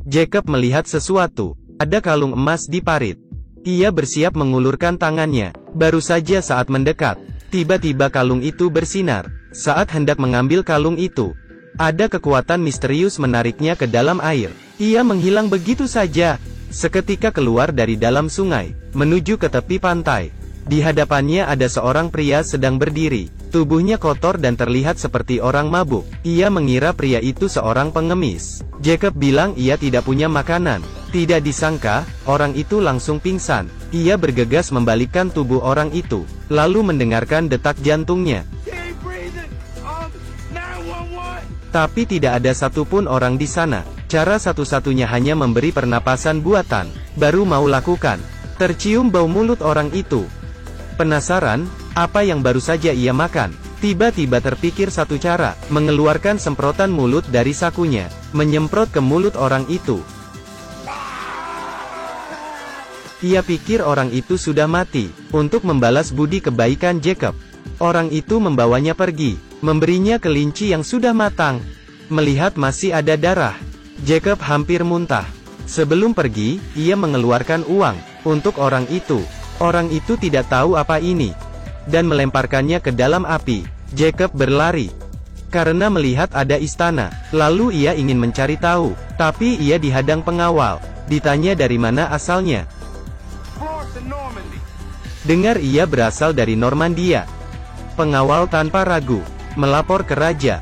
Jacob melihat sesuatu. Ada kalung emas di parit. Ia bersiap mengulurkan tangannya. Baru saja saat mendekat, tiba-tiba kalung itu bersinar. Saat hendak mengambil kalung itu, ada kekuatan misterius menariknya ke dalam air. Ia menghilang begitu saja. Seketika keluar dari dalam sungai, menuju ke tepi pantai. Di hadapannya ada seorang pria sedang berdiri. Tubuhnya kotor dan terlihat seperti orang mabuk. Ia mengira pria itu seorang pengemis. Jacob bilang ia tidak punya makanan. Tidak disangka, orang itu langsung pingsan. Ia bergegas membalikkan tubuh orang itu, lalu mendengarkan detak jantungnya. Tapi tidak ada satupun orang di sana. Cara satu-satunya hanya memberi pernapasan buatan. Baru mau lakukan. Tercium bau mulut orang itu. Penasaran, apa yang baru saja ia makan? Tiba-tiba terpikir satu cara, mengeluarkan semprotan mulut dari sakunya, menyemprot ke mulut orang itu. Ia pikir orang itu sudah mati. Untuk membalas budi kebaikan Jacob, orang itu membawanya pergi, memberinya kelinci yang sudah matang. Melihat masih ada darah, Jacob hampir muntah. Sebelum pergi, ia mengeluarkan uang untuk orang itu. Orang itu tidak tahu apa ini, dan melemparkannya ke dalam api. Jacob berlari, karena melihat ada istana. Lalu ia ingin mencari tahu, tapi ia dihadang pengawal. Ditanya dari mana asalnya. Dengar ia berasal dari Normandia. Pengawal tanpa ragu melapor ke raja,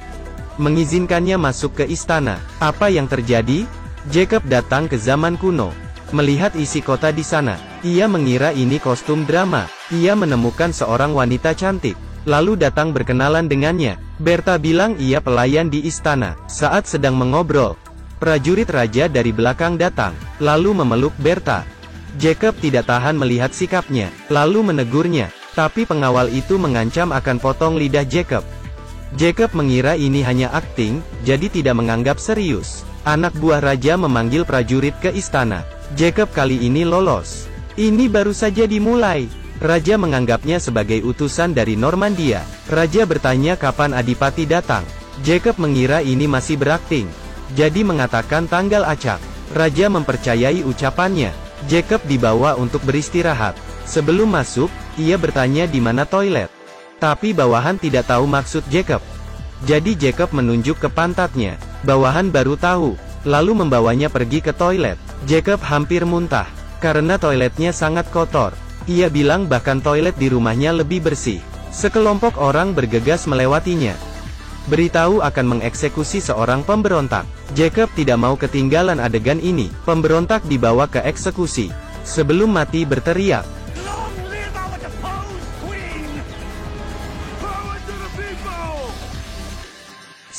mengizinkannya masuk ke istana. Apa yang terjadi? Jacob datang ke zaman kuno. Melihat isi kota di sana, ia mengira ini kostum drama. Ia menemukan seorang wanita cantik, lalu datang berkenalan dengannya. Berta bilang ia pelayan di istana. Saat sedang mengobrol, prajurit raja dari belakang datang, lalu memeluk Berta. Jacob tidak tahan melihat sikapnya, lalu menegurnya. Tapi pengawal itu mengancam akan potong lidah Jacob. Jacob mengira ini hanya akting, jadi tidak menganggap serius. Anak buah raja memanggil prajurit ke istana. Jacob kali ini lolos. Ini baru saja dimulai. Raja menganggapnya sebagai utusan dari Normandia. Raja bertanya kapan adipati datang. Jacob mengira ini masih berakting, jadi mengatakan tanggal acak. Raja mempercayai ucapannya. Jacob dibawa untuk beristirahat. Sebelum masuk, ia bertanya di mana toilet. Tapi bawahan tidak tahu maksud Jacob. Jadi Jacob menunjuk ke pantatnya. Bawahan baru tahu, lalu membawanya pergi ke toilet. Jacob hampir muntah, karena toiletnya sangat kotor. Ia bilang bahkan toilet di rumahnya lebih bersih. Sekelompok orang bergegas melewatinya, beritahu akan mengeksekusi seorang pemberontak. Jacob tidak mau ketinggalan adegan ini. Pemberontak dibawa ke eksekusi. Sebelum mati berteriak,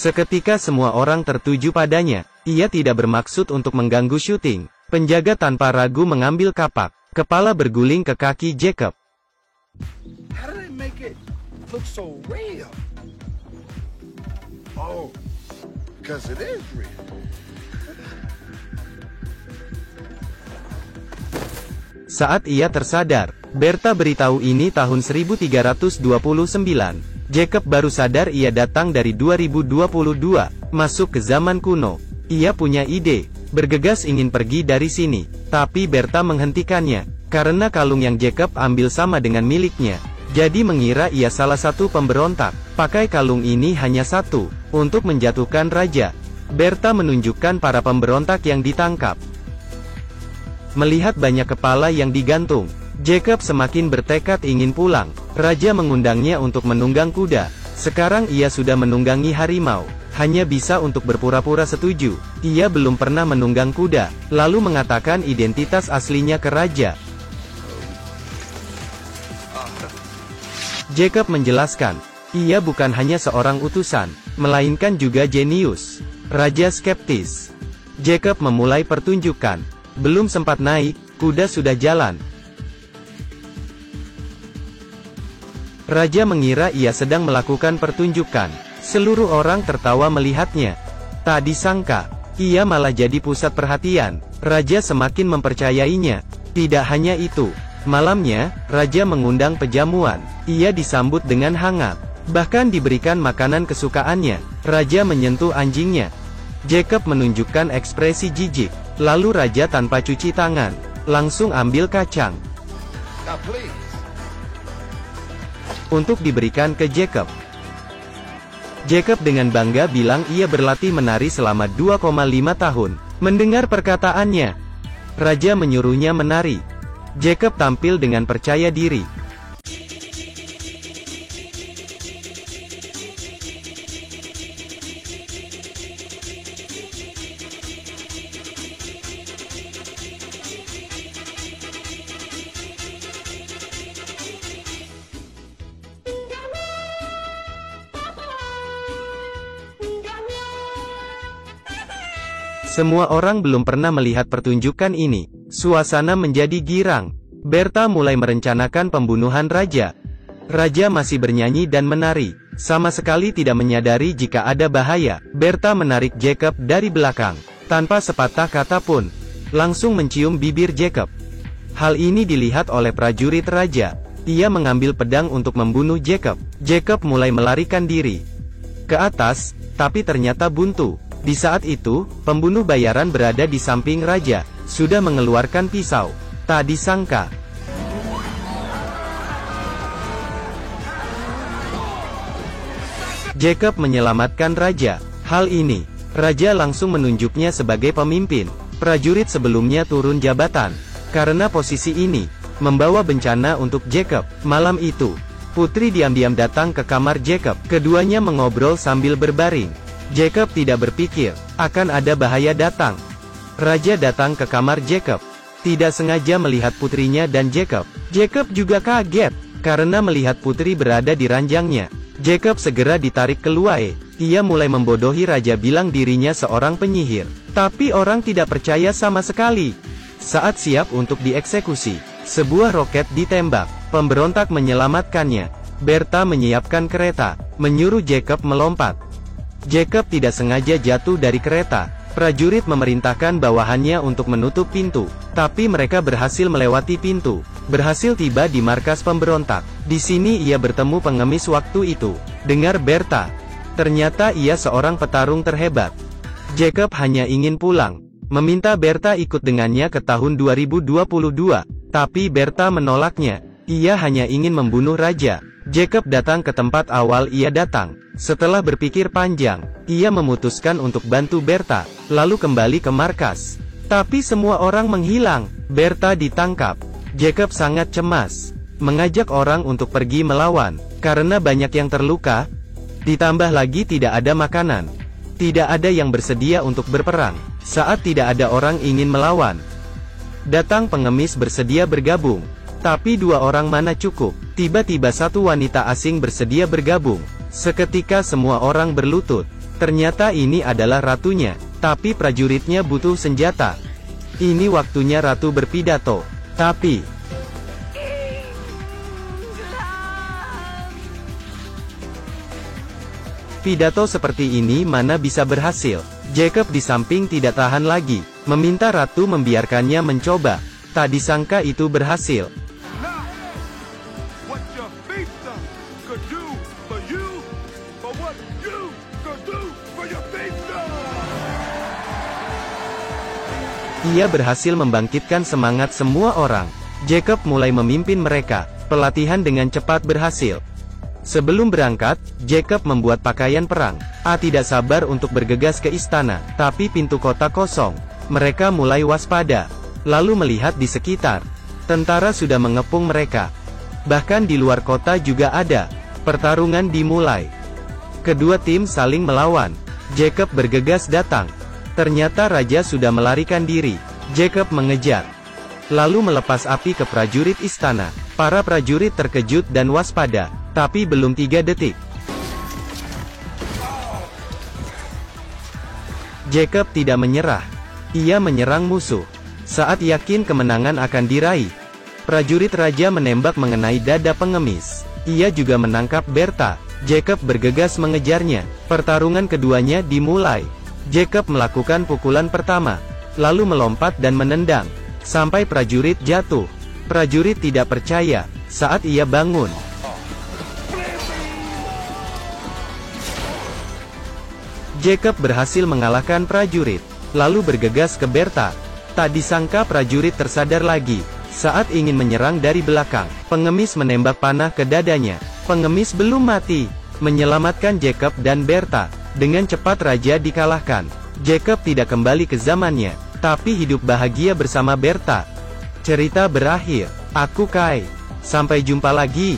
seketika semua orang tertuju padanya. Ia tidak bermaksud untuk mengganggu syuting. Penjaga tanpa ragu mengambil kapak. Kepala berguling ke kaki Jacob. Saat ia tersadar, Berta beritahu ini tahun 1329. Jacob baru sadar ia datang dari 2022, masuk ke zaman kuno. Ia punya ide, bergegas ingin pergi dari sini. Tapi Berta menghentikannya, karena kalung yang Jacob ambil sama dengan miliknya. Jadi mengira ia salah satu pemberontak. Pakai kalung ini hanya satu, untuk menjatuhkan raja. Berta menunjukkan para pemberontak yang ditangkap. Melihat banyak kepala yang digantung, Jacob semakin bertekad ingin pulang. Raja mengundangnya untuk menunggang kuda. Sekarang ia sudah menunggangi harimau. Hanya bisa untuk berpura-pura setuju. Ia belum pernah menunggang kuda. Lalu mengatakan identitas aslinya ke raja. Jacob menjelaskan, ia bukan hanya seorang utusan, melainkan juga jenius. Raja skeptis. Jacob memulai pertunjukan. Belum sempat naik, kuda sudah jalan. Raja mengira ia sedang melakukan pertunjukan. Seluruh orang tertawa melihatnya. Tak disangka, ia malah jadi pusat perhatian. Raja semakin mempercayainya. Tidak hanya itu, malamnya, Raja mengundang pejamuan. Ia disambut dengan hangat. Bahkan diberikan makanan kesukaannya. Raja menyentuh anjingnya. Jacob menunjukkan ekspresi jijik. Lalu raja tanpa cuci tangan, langsung ambil kacang untuk diberikan ke Jacob. Jacob dengan bangga bilang ia berlatih menari selama 2,5 tahun. Mendengar perkataannya, raja menyuruhnya menari. Jacob tampil dengan percaya diri. Semua orang belum pernah melihat pertunjukan ini. Suasana menjadi girang. Berta mulai merencanakan pembunuhan raja. Raja masih bernyanyi dan menari, sama sekali tidak menyadari jika ada bahaya. Berta menarik Jacob dari belakang, tanpa sepatah kata pun, langsung mencium bibir Jacob. Hal ini dilihat oleh prajurit raja. Ia mengambil pedang untuk membunuh Jacob. Jacob mulai melarikan diri ke atas, tapi ternyata buntu. Di saat itu, pembunuh bayaran berada di samping raja, sudah mengeluarkan pisau. Tak disangka, Jacob menyelamatkan raja. Hal ini, raja langsung menunjuknya sebagai pemimpin. Prajurit sebelumnya turun jabatan, karena posisi ini membawa bencana untuk Jacob. Malam itu, putri diam-diam datang ke kamar Jacob. Keduanya mengobrol sambil berbaring. Jacob tidak berpikir akan ada bahaya datang. Raja datang ke kamar Jacob, tidak sengaja melihat putrinya dan Jacob. Jacob juga kaget, karena melihat putri berada di ranjangnya. Jacob segera ditarik keluar. Ia mulai membodohi raja bilang dirinya seorang penyihir. Tapi orang tidak percaya sama sekali. Saat siap untuk dieksekusi, sebuah roket ditembak. Pemberontak menyelamatkannya. Berta menyiapkan kereta, menyuruh Jacob melompat. Jacob tidak sengaja jatuh dari kereta. Prajurit memerintahkan bawahannya untuk menutup pintu, tapi mereka berhasil melewati pintu, berhasil tiba di markas pemberontak. Di sini ia bertemu pengemis waktu itu. Dengar Berta, ternyata ia seorang petarung terhebat. Jacob hanya ingin pulang, meminta Berta ikut dengannya ke tahun 2022, tapi Berta menolaknya. Ia hanya ingin membunuh raja. Jacob datang ke tempat awal ia datang. Setelah berpikir panjang, ia memutuskan untuk bantu Berta, lalu kembali ke markas. Tapi semua orang menghilang. Berta ditangkap. Jacob sangat cemas, mengajak orang untuk pergi melawan, karena banyak yang terluka. Ditambah lagi tidak ada makanan. Tidak ada yang bersedia untuk berperang. Saat tidak ada orang ingin melawan, datang pengemis bersedia bergabung. Tapi dua orang mana cukup. Tiba-tiba satu wanita asing bersedia bergabung. Seketika semua orang berlutut. Ternyata ini adalah ratunya. Tapi prajuritnya butuh senjata. Ini waktunya ratu berpidato. Tapi pidato seperti ini mana bisa berhasil. Jacob di samping tidak tahan lagi, meminta ratu membiarkannya mencoba. Tak disangka itu berhasil. Ia berhasil membangkitkan semangat semua orang. Jacob mulai memimpin mereka. Pelatihan dengan cepat berhasil. Sebelum berangkat, Jacob membuat pakaian perang. Tidak sabar untuk bergegas ke istana, tapi pintu kota kosong. Mereka mulai waspada, lalu melihat di sekitar. Tentara sudah mengepung mereka. Bahkan di luar kota juga ada. Pertarungan dimulai. Kedua tim saling melawan. Jacob bergegas datang. Ternyata raja sudah melarikan diri. Jacob mengejar, lalu melepas api ke prajurit istana. Para prajurit terkejut dan waspada. Tapi belum 3 detik, Jacob tidak menyerah. Ia menyerang musuh. Saat yakin kemenangan akan diraih, prajurit raja menembak mengenai dada pengemis. Ia juga menangkap Berta. Jacob bergegas mengejarnya. Pertarungan keduanya dimulai. Jacob melakukan pukulan pertama, lalu melompat dan menendang, sampai prajurit jatuh. Prajurit tidak percaya. Saat ia bangun, Jacob berhasil mengalahkan prajurit, lalu bergegas ke Bertha. Tak disangka prajurit tersadar lagi, saat ingin menyerang dari belakang. Pengemis menembak panah ke dadanya. Pengemis belum mati, menyelamatkan Jacob dan Bertha. Dengan cepat raja dikalahkan. Jacob tidak kembali ke zamannya, tapi hidup bahagia bersama Bertha. Cerita berakhir. Aku Kai. Sampai jumpa lagi.